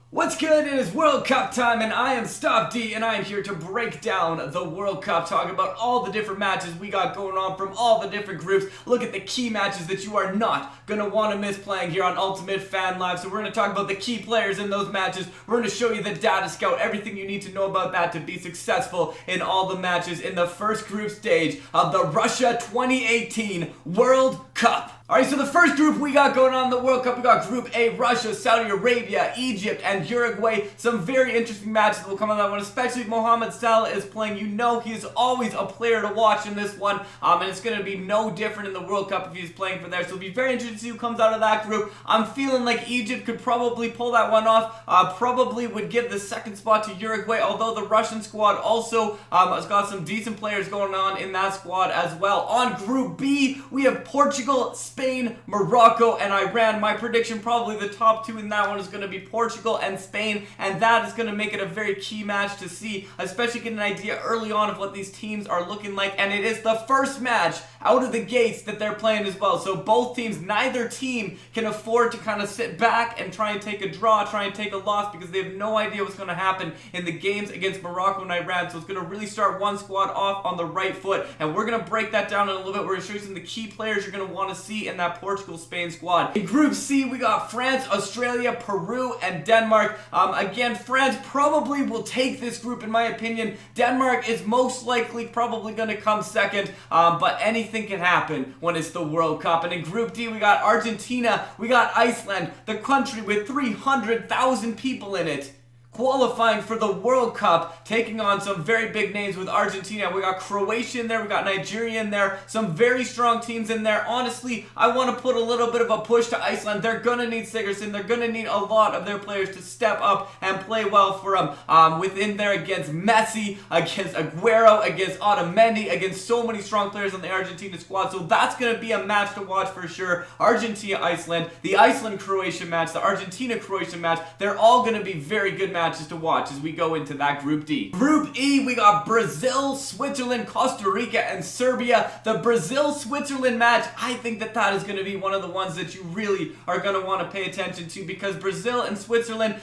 What's good? It is World Cup time and I am Stopde and I am here to break down the World Cup, talk about all the different matches we got going on from all the different groups, look at the key matches that you are not going to want to miss playing here on Ultimate Fan Live. So we're going to talk about the key players in those matches, we're going to show you the data scout, everything you need to know about that to be successful in all the matches in the first group stage of the Russia 2018 World Cup. Alright, so the first group we got going on in the World Cup, we got Group A, Russia, Saudi Arabia, Egypt, and Uruguay. Some very interesting matches that will come on that one, especially if Mohamed Salah is playing. You know he is always a player to watch in this one, and it's going to be no different in the World Cup if he's playing for there. So it'll be very interesting to see who comes out of that group. I'm feeling like Egypt could probably pull that one off, probably would give the second spot to Uruguay, although the Russian squad also has got some decent players going on in that squad as well. On Group B, we have Portugal, Spain, Morocco, and Iran. My prediction, probably the top two in that one is going to be Portugal and Spain, and that is going to make it a very key match to see, especially get an idea early on of what these teams are looking like, and it is the first match out of the gates that they're playing as well. So both teams, neither team can afford to kind of sit back and try and take a draw, try and take a loss, because they have no idea what's going to happen in the games against Morocco and Iran. So it's going to really start one squad off on the right foot, and we're going to break that down in a little bit. We're going to show you some of the key players you're going to want to see in that Portugal-Spain squad. In Group C, we got France, Australia, Peru, and Denmark. Again, France probably will take this group in my opinion. Denmark is most likely probably going to come second, but anything can happen when it's the World Cup. And in Group D, we got Argentina, we got Iceland, the country with 300,000 people in it, qualifying for the World Cup, taking on some very big names with Argentina. We got Croatia in there, we got Nigeria in there, some very strong teams in there. Honestly, I want to put a little bit of a push to Iceland. They're going to need Sigurdsson. They're going to need a lot of their players to step up and play well for them. Within there against Messi, against Aguero, against Otamendi, against so many strong players on the Argentina squad. So that's going to be a match to watch for sure. Argentina-Iceland, the Iceland-Croatia match, the Argentina-Croatia match, they're all going to be very good matches to watch as we go into that Group D. Group E, we got Brazil, Switzerland, Costa Rica, and Serbia. The Brazil-Switzerland match, I think that is going to be one of the ones that you really are going to want to pay attention to, because Brazil and Switzerland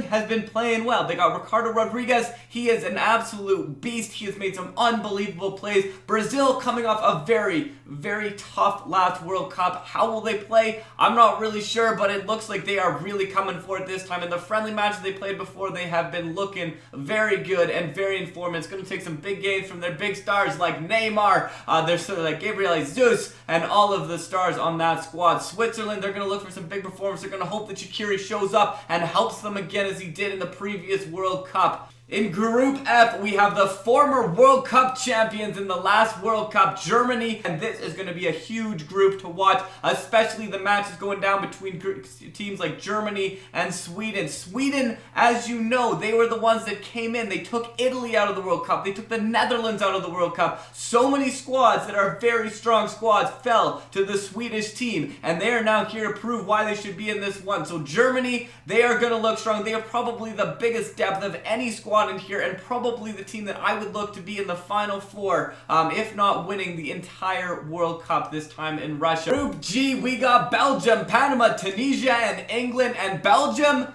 has been playing well. They got Ricardo Rodriguez. He is an absolute beast. He has made some unbelievable plays. Brazil coming off a very, very tough last World Cup. How will they play? I'm not really sure, but it looks like they are really coming for it this time. In the friendly matches they played before, they have been looking very good and very informed. It's going to take some big games from their big stars like Neymar, there's sort of like Gabriel Jesus, and all of the stars on that squad. Switzerland, they're going to look for some big performance. They're going to hope that Shaqiri shows up and helps them again as he did in the previous World Cup. In Group F, we have the former World Cup champions in the last World Cup, Germany, and this is going to be a huge group to watch, especially the matches going down between teams like Germany and Sweden. Sweden, as you know, they were the ones that came in. They took Italy out of the World Cup. They took the Netherlands out of the World Cup. So many squads that are very strong squads fell to the Swedish team, and they are now here to prove why they should be in this one. So Germany, they are going to look strong. They are probably the biggest depth of any squad in here, and probably the team that I would look to be in the Final Four, if not winning the entire World Cup this time in Russia. Group G, we got Belgium, Panama, Tunisia, and England. And Belgium,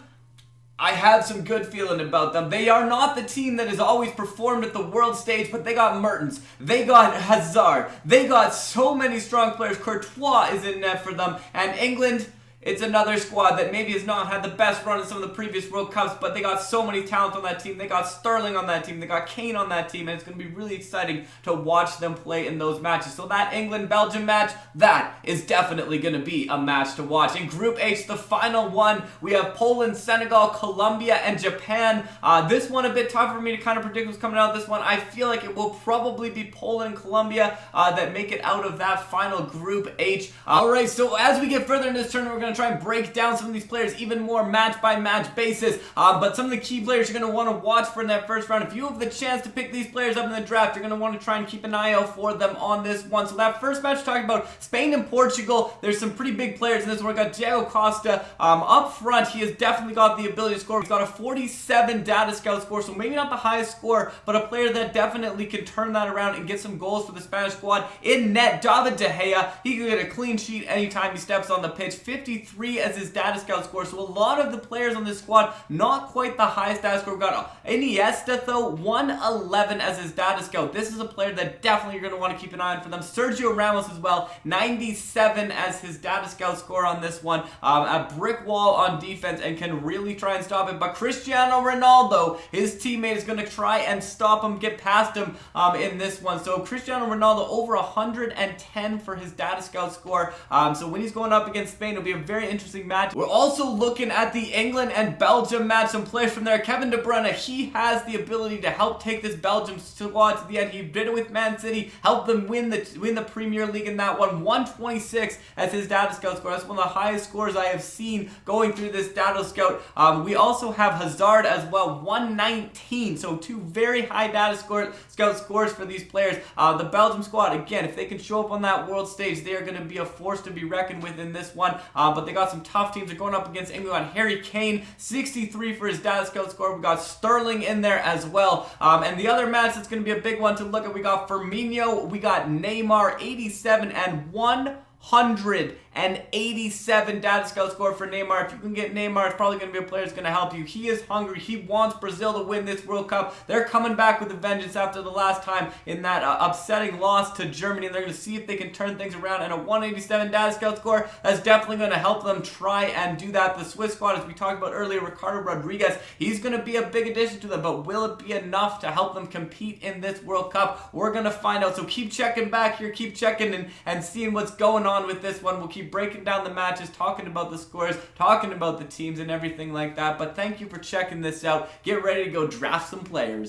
I have some good feeling about them. They are not the team that has always performed at the world stage, but they got Mertens, they got Hazard, they got so many strong players. Courtois is in net for them. And England, it's another squad that maybe has not had the best run in some of the previous World Cups, but they got so many talent on that team. They got Sterling on that team. They got Kane on that team, and it's going to be really exciting to watch them play in those matches. So that England-Belgium match, that is definitely going to be a match to watch. In Group H, the final one, we have Poland, Senegal, Colombia, and Japan. This one a bit tough for me to kind of predict what's coming out of this one. I feel like it will probably be Poland and Colombia that make it out of that final Group H. Alright, so as we get further in this tournament, we're going to try and break down some of these players even more match by match basis, but some of the key players you're going to want to watch for in that first round. If you have the chance to pick these players up in the draft, you're going to want to try and keep an eye out for them on this one. So that first match, talking about Spain and Portugal, there's some pretty big players in this one. We got Diego Costa up front. He has definitely got the ability to score. He's got a 47 data scout score, so maybe not the highest score, but a player that definitely can turn that around and get some goals for the Spanish squad. In net, David De Gea, he can get a clean sheet anytime he steps on the pitch. 53 63 as his Data Scout score. So a lot of the players on this squad, not quite the highest Data score. We've got Iniesta, though, 111 as his Data Scout. This is a player that definitely you're going to want to keep an eye on for them. Sergio Ramos as well, 97 as his Data Scout score on this one. A brick wall on defense and can really try and stop it. But Cristiano Ronaldo, his teammate, is going to try and stop him, get past him in this one. So Cristiano Ronaldo over 110 for his Data Scout score. So when he's going up against Spain, it'll be a very interesting match. We're also looking at the England and Belgium match. Some players from there. Kevin De Bruyne, he has the ability to help take this Belgium squad to the end. He did it with Man City, helped them win the Premier League in that one. 126 as his Data Scout score. That's one of the highest scores I have seen going through this Data Scout. We also have Hazard as well, 119. So two very high Data Scout scores for these players. The Belgium squad, again, if they can show up on that world stage, they are going to be a force to be reckoned with in this one. But they got some tough teams. They're going up against England. We got Harry Kane, 63 for his Data Scout score. We got Sterling in there as well. And the other match that's going to be a big one to look at, we got Firmino, we got Neymar, 87 and 187 Data Scout score for Neymar. If you can get Neymar, it's probably going to be a player that's going to help you. He is hungry. He wants Brazil to win this World Cup. They're coming back with a vengeance after the last time in that upsetting loss to Germany. And they're going to see if they can turn things around. And a 187 Data Scout score, that's definitely going to help them try and do that. The Swiss squad, as we talked about earlier, Ricardo Rodriguez, he's going to be a big addition to them. But will it be enough to help them compete in this World Cup? We're going to find out. So keep checking back here. Keep checking and seeing what's going on with this one. We'll keep breaking down the matches, talking about the scores, talking about the teams and everything like that. But thank you for checking this out. Get ready to go draft some players.